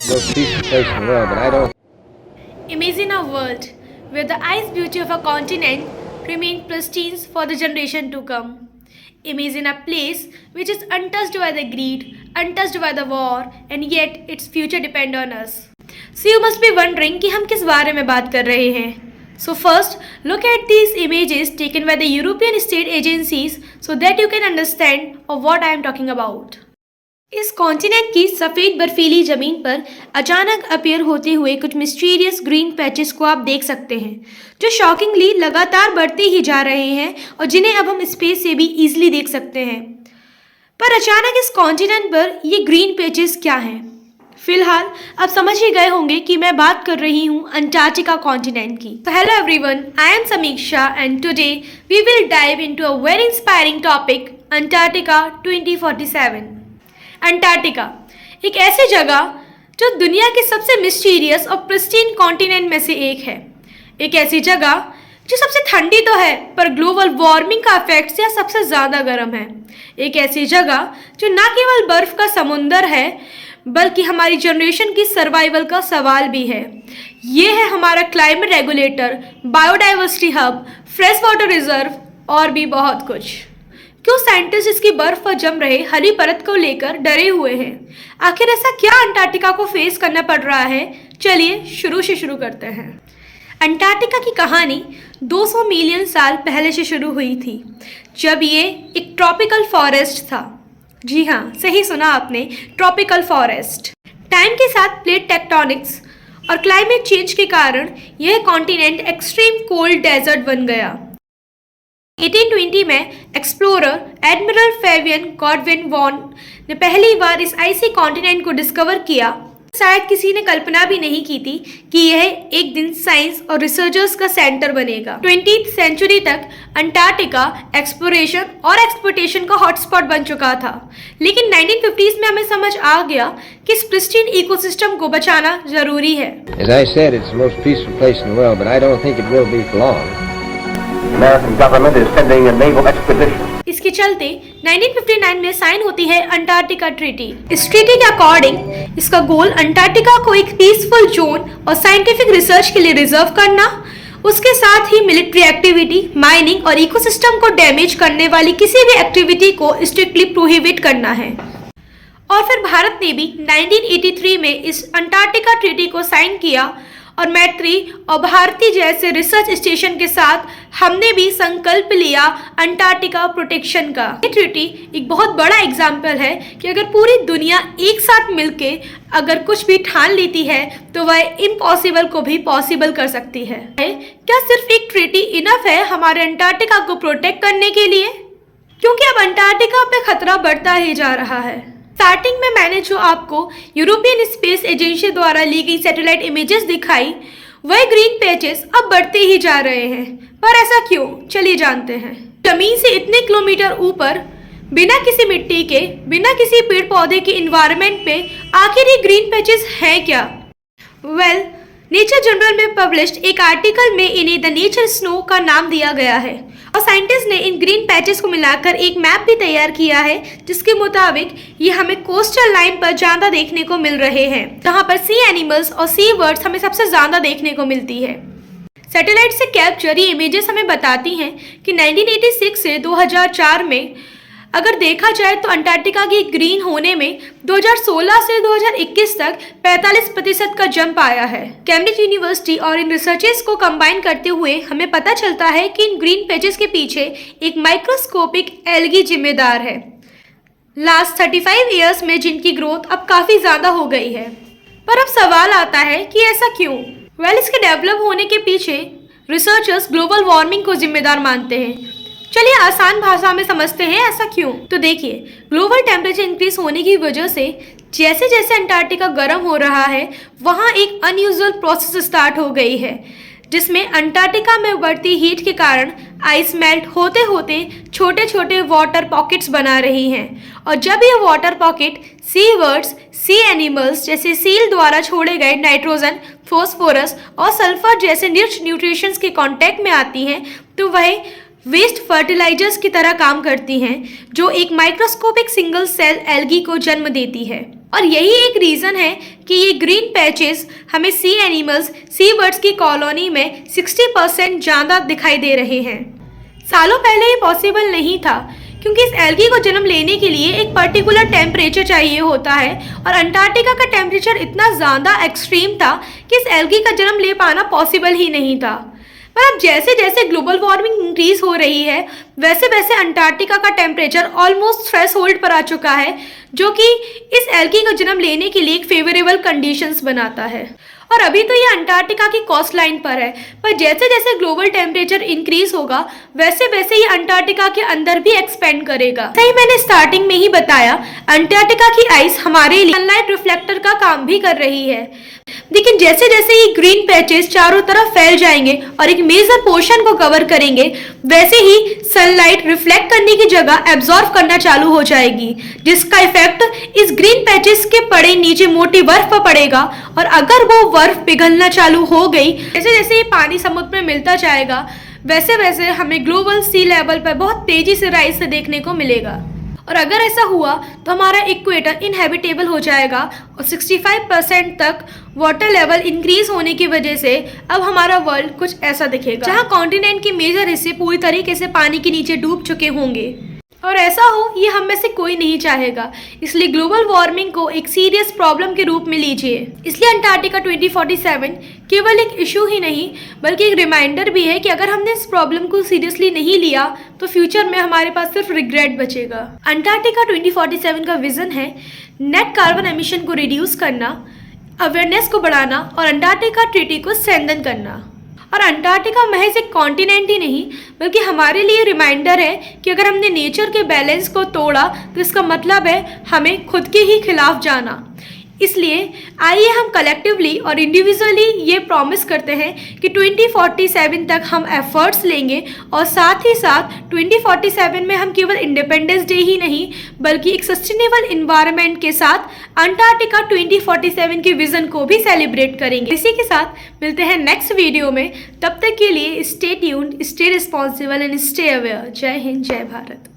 it's the most peaceful place in the world, but I don't. Imagine a world where the ice beauty of a continent remains pristine for the generation to come. Imagine a place which is untouched by the greed, untouched by the war, and yet its future depends on us. So you must be wondering कि हम किस बारे में बात कर रहे हैं. So first, look at these images taken by the European state agencies so that you can understand of what I am talking about. इस कॉन्टिनेंट की सफ़ेद बर्फीली ज़मीन पर अचानक अपीयर होते हुए कुछ मिस्टीरियस ग्रीन पैचेस को आप देख सकते हैं, जो शॉकिंगली लगातार बढ़ते ही जा रहे हैं और जिन्हें अब हम स्पेस से भी ईजिली देख सकते हैं. पर अचानक इस कॉन्टिनेंट पर ये ग्रीन पैचेस क्या हैं? फिलहाल आप समझ ही गए होंगे कि मैं बात कर रही हूँ अंटार्कटिका कॉन्टिनेंट की. तो hello everyone, I am Samiksha and today we will dive into a very inspiring topic, Antarctica 2047. Antarctica एक ऐसी जगह जो दुनिया के सबसे मिस्टीरियस और प्रिस्टीन कॉन्टिनेंट में से एक है. एक ऐसी जगह जो सबसे ठंडी तो है पर ग्लोबल वार्मिंग का इफेक्ट से सबसे ज़्यादा गर्म है. एक ऐसी जगह जो न केवल बर्फ़ का समुंदर है बल्कि हमारी जनरेशन की सर्वाइवल का सवाल भी है. ये है हमारा climate regulator, biodiversity hub, fresh water reserve और भी बहुत कुछ. क्यों साइंटिस्ट इसकी बर्फ पर जम रहे हरी परत को लेकर डरे हुए हैं? आखिर ऐसा क्या अंटार्कटिका को फेस करना पड़ रहा है? चलिए शुरू करते हैं. अंटार्कटिका की कहानी 200 मिलियन साल पहले से शुरू हुई थी, जब ये एक ट्रॉपिकल फॉरेस्ट था. जी हाँ, सही सुना आपने, ट्रॉपिकल फॉरेस्ट. टाइम के साथ प्लेट टेक्टोनिक्स और क्लाइमेट चेंज के कारण यह कॉन्टिनेंट एक्सट्रीम कोल्ड डेजर्ट बन गया. 1820 में explorer admiral Fabian Godwin von ने पहली बार इस आइसी कॉन्टिनेंट को डिस्कवर किया. शायद किसी ने कल्पना भी नहीं की थी कि यह एक दिन साइंस और रिसर्चर्स का सेंटर बनेगा. 20th सेंचुरी तक अंटार्कटिका एक्सप्लोरेशन और एक्सप्लोटेशन का हॉटस्पॉट बन चुका था, लेकिन 1950s में हमें समझ आ गया कि इस प्रिस्टीन इकोसिस्टम को बचाना जरूरी है. As I said, it's the most peaceful place in the world, but I don't think it will be for long. The American government is sending a naval expedition. इसके चलते 1959 में साइन होती है Antarctica treaty. इस treaty के according इसका गोल Antarctica को एक पीसफुल जोन और साइंटिफिक रिसर्च के लिए रिजर्व करना, उसके साथ ही मिलिट्री एक्टिविटी, माइनिंग और इकोसिस्टम को डैमेज करने वाली किसी भी एक्टिविटी को स्ट्रिक्टली प्रोहिबिट करना है. और फिर भारत ने भी 1983 में इस अंटार्कटिका ट्रीटी को साइन किया और मैत्री और भारती जैसे रिसर्च स्टेशन के साथ हमने भी संकल्प लिया अंटार्कटिका प्रोटेक्शन का. ये ट्रीटी एक बहुत बड़ा एग्जाम्पल है कि अगर पूरी दुनिया एक साथ मिलके अगर कुछ भी ठान लेती है तो वह इम्पॉसिबल को भी पॉसिबल कर सकती है. क्या सिर्फ एक ट्रीटी इनफ है हमारे अंटार्कटिका को प्रोटेक्ट करने के लिए? क्योंकि अब अंटार्कटिका पे खतरा बढ़ता ही जा रहा है. स्टार्टिंग में मैंने जो आपको यूरोपियन स्पेस एजेंसी द्वारा ली गई सैटेलाइट इमेजेस दिखाई, वह ग्रीन पैचेस अब बढ़ते ही जा रहे हैं. पर ऐसा क्यों? चलिए जानते हैं. जमीन से इतने किलोमीटर ऊपर बिना किसी मिट्टी के, बिना किसी पेड़ पौधे के इन्वायरमेंट पे आखिर ये ग्रीन पैचेस हैं क्या? वेल, नेचर जर्नल में पब्लिश्ड एक आर्टिकल में इन्हें द नेचर स्नो का नाम दिया गया है और साइंटिस्ट ने इन ग्रीन पैचेस को मिलाकर एक मैप भी तैयार किया है, जिसके मुताबिक ये हमें कोस्टल लाइन पर ज़्यादा देखने को मिल रहे हैं, जहाँ पर सी एनिमल्स और सी बर्ड्स हमें सबसे ज़्यादा देखने को मिलती है. सैटेलाइट से कैप्चर ये इमेजेस हमें बताती हैं कि 1986 से 2004 में अगर देखा जाए तो अंटार्कटिका की ग्रीन होने में 2016 से 2021 तक 45% का जंप आया है. कैम्ब्रिज यूनिवर्सिटी और इन रिसर्चेस को कंबाइन करते हुए हमें पता चलता है कि इन ग्रीन पैचेस के पीछे एक माइक्रोस्कोपिक एल्गी जिम्मेदार है, लास्ट 35 ईयर्स में जिनकी ग्रोथ अब काफ़ी ज़्यादा हो गई है. पर अब सवाल आता है कि ऐसा क्यों? वेल, इसके डेवलप होने के पीछे रिसर्चर्स ग्लोबल वार्मिंग को जिम्मेदार मानते हैं. चलिए आसान भाषा में समझते हैं ऐसा क्यों. तो देखिए, ग्लोबल टेम्परेचर इंक्रीज होने की वजह से जैसे जैसे अंटार्कटिका गर्म हो रहा है, वहाँ एक अनयूजुअल प्रोसेस स्टार्ट हो गई है, जिसमें अंटार्कटिका में बढ़ती हीट के कारण आइस मेल्ट होते होते छोटे छोटे वाटर पॉकेट्स बना रही हैं. और जब ये वाटर पॉकेट सी बर्ड्स, सी एनिमल्स जैसे सील द्वारा छोड़े गए नाइट्रोजन, फॉस्फोरस और सल्फर जैसे रिच न्यूट्रिशंस के कांटेक्ट में आती हैं, तो वह वेस्ट फर्टिलाइजर्स की तरह काम करती हैं, जो एक माइक्रोस्कोपिक सिंगल सेल एल्गी को जन्म देती है। और यही एक रीज़न है कि ये ग्रीन पैचेस हमें सी एनिमल्स, सी बर्ड्स की कॉलोनी में 60% ज़्यादा दिखाई दे रहे हैं। सालों पहले ये पॉसिबल नहीं था, क्योंकि इस एल्गी को जन्म लेने के लिए एक पर्टिकुलर टेम्परेचर चाहिए होता है, और अंटार्कटिका का टेम्परेचर इतना ज़्यादा एक्सट्रीम था कि इस एल्गी का जन्म ले पाना पॉसिबल ही नहीं था। पर अब जैसे जैसे ग्लोबल वार्मिंग इंक्रीज हो रही है, वैसे वैसे अंटार्कटिका का टेम्परेचर ऑलमोस्ट थ्रेशोल्ड पर आ चुका है, जो कि इस एल्गी को जन्म लेने के लिए एक फेवरेबल कंडीशंस बनाता है। और अभी तो ये अंटार्कटिका की कोस्ट लाइन पर है, पर जैसे जैसे ग्लोबल टेम्परेचर इंक्रीज होगा, वैसे वैसे ये अंटार्कटिका के अंदर भी एक्सपेंड करेगा। सही मैंने स्टार्टिंग में ही बताया, अंटार्कटिका की आइस हमारे लिए सनलाइट रिफ्लेक्टर का काम भी कर रही है। लेकिन जैसे जैसे ये ग्रीन पैचेस चारों तरफ फैल जाएंगे और एक मेजर पोर्शन को कवर करेंगे, वैसे ही सनलाइट रिफ्लेक्ट करने की जगह एब्जॉर्ब करना चालू हो जाएगी, जिसका इफेक्ट इस ग्रीन पैचेस के पड़े नीचे मोटी बर्फ पर पड़ेगा। और अगर वो बर्फ पिघलना चालू हो गई, जैसे जैसे ये पानी समुद्र में मिलता जाएगा, वैसे वैसे हमें ग्लोबल सी लेवल पर बहुत तेजी से राइज से देखने को मिलेगा। और अगर ऐसा हुआ तो हमारा इक्वेटर इनहेबिटेबल हो जाएगा, और 65% तक वाटर लेवल इंक्रीज होने की वजह से अब हमारा वर्ल्ड कुछ ऐसा दिखेगा, जहां कॉन्टिनेंट के मेजर हिस्से पूरी तरीके से पानी के नीचे डूब चुके होंगे। और ऐसा हो, ये हम में से कोई नहीं चाहेगा। इसलिए ग्लोबल वार्मिंग को एक सीरियस प्रॉब्लम के रूप में लीजिए। इसलिए अंटार्कटिका 2047 केवल एक इशू ही नहीं, बल्कि एक रिमाइंडर भी है कि अगर हमने इस प्रॉब्लम को सीरियसली नहीं लिया तो फ्यूचर में हमारे पास सिर्फ रिग्रेट बचेगा। अंटार्कटिका 2047 का विजन है नेट कार्बन एमिशन को रिड्यूस करना, अवेयरनेस को बढ़ाना और अंटार्कटिका ट्रीटी को स्ट्रेंथन करना। और अंटार्कटिका महज एक कॉन्टिनेंट ही नहीं, बल्कि हमारे लिए रिमाइंडर है कि अगर हमने नेचर के बैलेंस को तोड़ा तो इसका मतलब है हमें खुद के ही खिलाफ जाना। इसलिए आइए हम कलेक्टिवली और इंडिविजुअली ये प्रॉमिस करते हैं कि 2047 तक हम एफर्ट्स लेंगे, और साथ ही साथ 2047 में हम केवल इंडिपेंडेंस डे ही नहीं, बल्कि एक सस्टेनेबल इन्वायरमेंट के साथ अंटार्कटिका 2047 के विजन को भी सेलिब्रेट करेंगे। इसी के साथ मिलते हैं नेक्स्ट वीडियो में। तब तक के लिए stay tuned, stay responsible and stay aware. जय हिंद, जय भारत।